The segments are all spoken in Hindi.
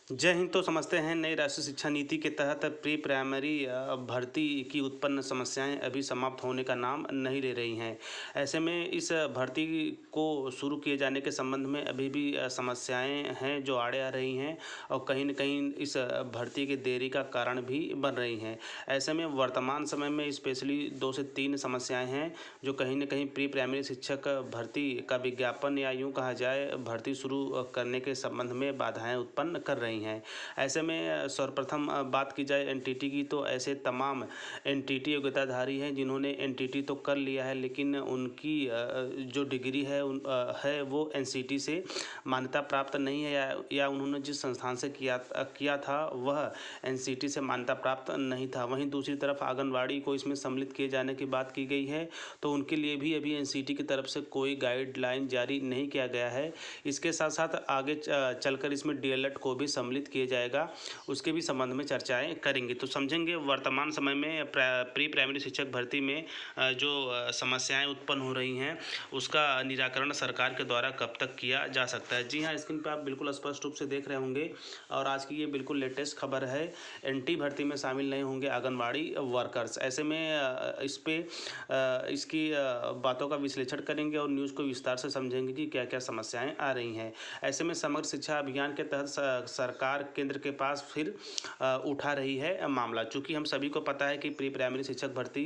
जय हिंद। तो समझते हैं नई राष्ट्रीय शिक्षा नीति के तहत प्री प्राइमरी भर्ती की उत्पन्न समस्याएं अभी समाप्त होने का नाम नहीं ले रही हैं। ऐसे में इस भर्ती को शुरू किए जाने के संबंध में अभी भी समस्याएं हैं जो आड़े आ रही हैं और कहीं न कहीं इस भर्ती की देरी का कारण भी बन रही हैं। ऐसे में वर्तमान समय में स्पेशली 2 से 3 समस्याएं हैं जो कहीं न कहीं प्री प्राइमरी शिक्षक भर्ती का विज्ञापन या यूँ कहा जाए भर्ती शुरू करने के संबंध में बाधाएँ उत्पन्न कर रही हैं। ऐसे में सर्वप्रथम बात की जाए एनटीटी की, तो ऐसे तमाम एनटीटी योग्यताधारी हैं जिन्होंने एनटीटी तो कर लिया है, लेकिन उनकी जो डिग्री है वो एनसीटी से मान्यता प्राप्त नहीं है, या उन्होंने जिस संस्थान से किया था वह एनसीटी से मान्यता प्राप्त नहीं था। वहीं दूसरी तरफ आंगनवाड़ी को इसमें सम्मिलित किए जाने की बात की गई है, तो उनके लिए भी अभी एनसीटी की तरफ से कोई गाइडलाइन जारी नहीं किया गया है। इसके साथ साथ आगे चलकर इसमें डीएलएड को भी सम्मिलित किया जाएगा, उसके भी संबंध में चर्चाएं करेंगे। तो समझेंगे वर्तमान समय में प्री प्राइमरी शिक्षक भर्ती में जो समस्याएं उत्पन्न हो रही हैं उसका निराकरण सरकार के द्वारा कब तक किया जा सकता है। जी हाँ, स्क्रीन पर आप बिल्कुल स्पष्ट रूप से देख रहे होंगे और आज की ये बिल्कुल लेटेस्ट खबर है। एनटी भर्ती में शामिल नहीं होंगे आंगनबाड़ी वर्कर्स। ऐसे में इसकी बातों का विश्लेषण करेंगे और न्यूज़ को विस्तार से समझेंगे कि क्या क्या समस्याएं आ रही हैं। ऐसे में समग्र शिक्षा अभियान के तहत सरकार केंद्र के पास फिर उठा रही है मामला। चूँकि हम सभी को पता है कि प्री प्राइमरी शिक्षक भर्ती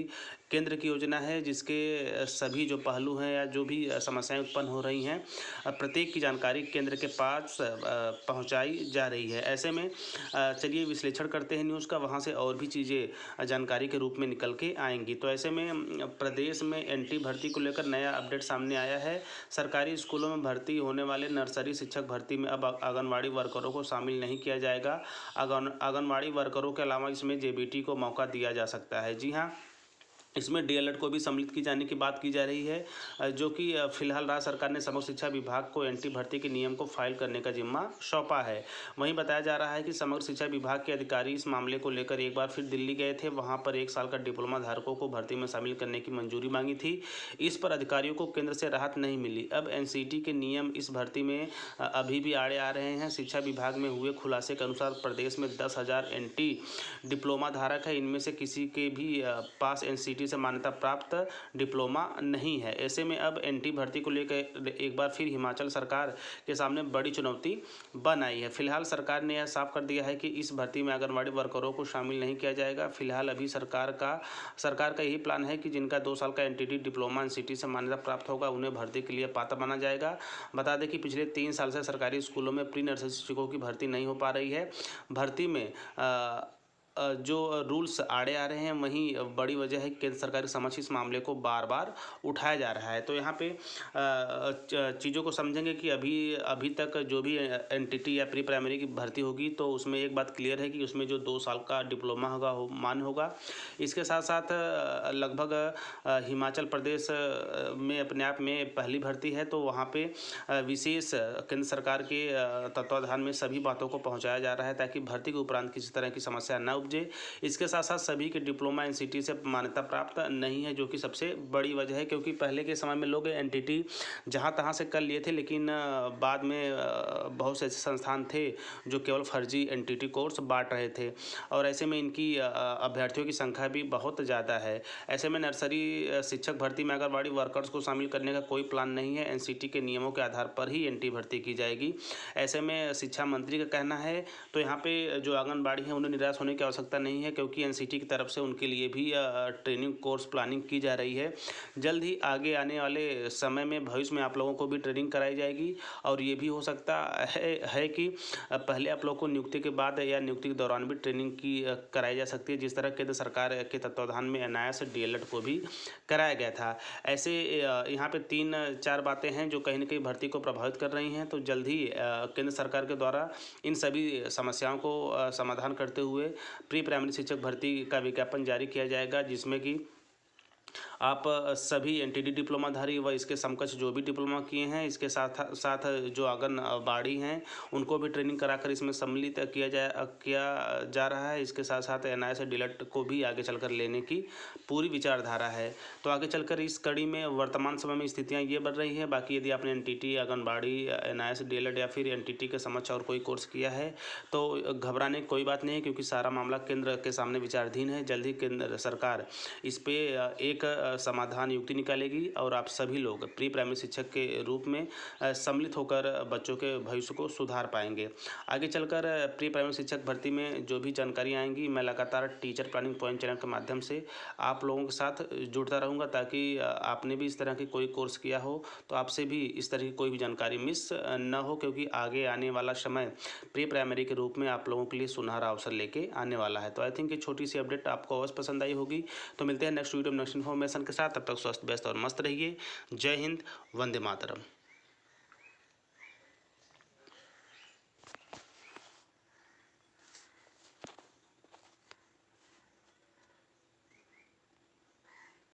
केंद्र की योजना है जिसके सभी जो पहलू हैं या जो भी समस्याएं उत्पन्न हो रही हैं प्रत्येक की जानकारी केंद्र के पास पहुंचाई जा रही है। ऐसे में चलिए विश्लेषण करते हैं न्यूज़ का, वहां से और भी चीज़ें जानकारी के रूप में निकल के आएंगी। तो ऐसे में प्रदेश में एनटी भर्ती को लेकर नया अपडेट सामने आया है। सरकारी स्कूलों में भर्ती होने वाले नर्सरी शिक्षक भर्ती में अब आंगनवाड़ी वर्करों को शामिल नहीं किया जाएगा। आंगनवाड़ी वर्करों के अलावा इसमें जेबीटी को मौका दिया जा सकता है। जी हाँ, इसमें डीएलएड को भी सम्मिलित की जाने की बात की जा रही है, जो कि फिलहाल राज्य सरकार ने समग्र शिक्षा विभाग को एनटी भर्ती के नियम को फाइल करने का जिम्मा सौंपा है। वहीं बताया जा रहा है कि समग्र शिक्षा विभाग के अधिकारी इस मामले को लेकर एक बार फिर दिल्ली गए थे। वहां पर 1 साल का डिप्लोमा धारकों को भर्ती में शामिल करने की मंजूरी मांगी थी। इस पर अधिकारियों को केंद्र से राहत नहीं मिली। अब एनसीटी के नियम इस भर्ती में अभी भी आड़े आ रहे हैं। शिक्षा विभाग में हुए खुलासे के अनुसार प्रदेश में 10,000 एनटी डिप्लोमा धारक है। इनमें से किसी के भी पास एनसीटी से मान्यता प्राप्त डिप्लोमा नहीं है। ऐसे में अब एनटी भर्ती को लेकर एक बार फिर हिमाचल सरकार के सामने बड़ी चुनौती बन आई है। फिलहाल सरकार ने यह साफ कर दिया है कि इस भर्ती में आंगनवाड़ी वर्करों को शामिल नहीं किया जाएगा। फिलहाल अभी सरकार का यही प्लान है कि जिनका 2 साल का एनटीटी डिप्लोमा एनसीटी से मान्यता प्राप्त होगा उन्हें भर्ती के लिए पात्र माना जाएगा। बता दें कि पिछले 3 साल से सरकारी स्कूलों में प्री नर्सरी शिक्षकों की भर्ती नहीं हो पा रही है। भर्ती में जो रूल्स आड़े आ रहे हैं, वहीं बड़ी वजह है कि केंद्र सरकार के समक्ष इस मामले को बार बार उठाया जा रहा है। तो यहाँ पे चीज़ों को समझेंगे कि अभी तक जो भी एनटीटी या प्री प्राइमरी की भर्ती होगी तो उसमें एक बात क्लियर है कि उसमें जो 2 साल का डिप्लोमा होगा वो मान्य होगा। इसके साथ साथ लगभग हिमाचल प्रदेश में अपने आप में पहली भर्ती है, तो वहाँ पे विशेष केंद्र सरकार के तत्वाधान में सभी बातों को पहुँचाया जा रहा है ताकि भर्ती के उपरांत किसी तरह की समस्या न उपजे। इसके साथ साथ सभी के डिप्लोमा एनसीटी से मान्यता प्राप्त नहीं है, जो कि सबसे बड़ी वजह है, क्योंकि पहले के समय में लोग एनटीटी जहाँ तहाँ से कर लिए थे, लेकिन बाद में बहुत से ऐसे संस्थान थे जो केवल फर्जी एनटीटी कोर्स बांट रहे थे और ऐसे में इनकी अभ्यर्थियों की संख्या भी बहुत ज़्यादा है। ऐसे में नर्सरी शिक्षक भर्ती में आंगनवाड़ी वर्कर्स को शामिल करने का कोई प्लान नहीं है। एनसीटी के नियमों के आधार पर ही एनटी भर्ती की जाएगी, ऐसे में शिक्षा मंत्री का कहना है। तो यहाँ पे जो आंगनबाड़ी है उन्हें निराश होने की आवश्यकता नहीं है, क्योंकि एनसीटी की तरफ से उनके लिए भी ट्रेनिंग कोर्स प्लानिंग की जा रही है। जल्द ही आगे आने वाले समय में भविष्य में आप लोगों को भी ट्रेनिंग कराई जाएगी और ये भी हो सकता है कि पहले आप लोगों को नियुक्ति के बाद या नियुक्ति के दौरान भी ट्रेनिंग की कराई जा सकती है, जिस तरह केंद्र सरकार के तत्वाधान में एनआईएस डीएलएड को भी कराया गया था। ऐसे यहाँ पे 3-4 बातें हैं जो कहीं ना कहीं भर्ती को प्रभावित कर रही हैं। तो जल्द ही केंद्र सरकार के द्वारा इन सभी समस्याओं को समाधान करते हुए प्री प्राइमरी शिक्षक भर्ती का विज्ञापन जारी किया जाएगा, जिसमें कि आप सभी एनटीडी डिप्लोमाधारी व इसके समकक्ष जो भी डिप्लोमा किए हैं, इसके साथ साथ जो आंगनबाड़ी हैं उनको भी ट्रेनिंग कराकर इसमें सम्मिलित किया जा रहा है। इसके साथ साथ एनआईएस डीएलएड को भी आगे चलकर लेने की पूरी विचारधारा है। तो आगे चलकर इस कड़ी में वर्तमान समय में स्थितियाँ ये बढ़ रही हैं। बाकी यदि आपने एनटीटी, आंगनबाड़ी, एनआईएस डीएलएड या फिर एनटीटी के समक्ष और कोई कोर्स किया है तो घबराने की कोई बात नहीं है, क्योंकि सारा मामला केंद्र के सामने विचाराधीन है। जल्द ही केंद्र सरकार इस पे एक समाधान युक्ति निकालेगी और आप सभी लोग प्री प्राइमरी शिक्षक के रूप में सम्मिलित होकर बच्चों के भविष्य को सुधार पाएंगे। आगे चलकर प्री प्राइमरी शिक्षक भर्ती में जो भी जानकारी आएंगी, मैं लगातार टीचर प्लानिंग पॉइंट चैनल के माध्यम से आप लोगों के साथ जुड़ता रहूँगा, ताकि आपने भी इस तरह की कोई कोर्स किया हो तो आपसे भी इस तरह की कोई भी जानकारी मिस न हो, क्योंकि आगे आने वाला समय प्री प्राइमरी के रूप में आप लोगों के लिए सुनहरा अवसर लेके आने वाला है। तो आई थिंक ये छोटी सी अपडेट आपको अवश्य पसंद आई होगी। तो मिलते हैं नेक्स्ट वीडियो में नेक्स्ट इन्फॉर्मेशन के साथ। तब तक स्वस्थ, व्यस्त और मस्त रहिए। जय हिंद, वंदे मातरम।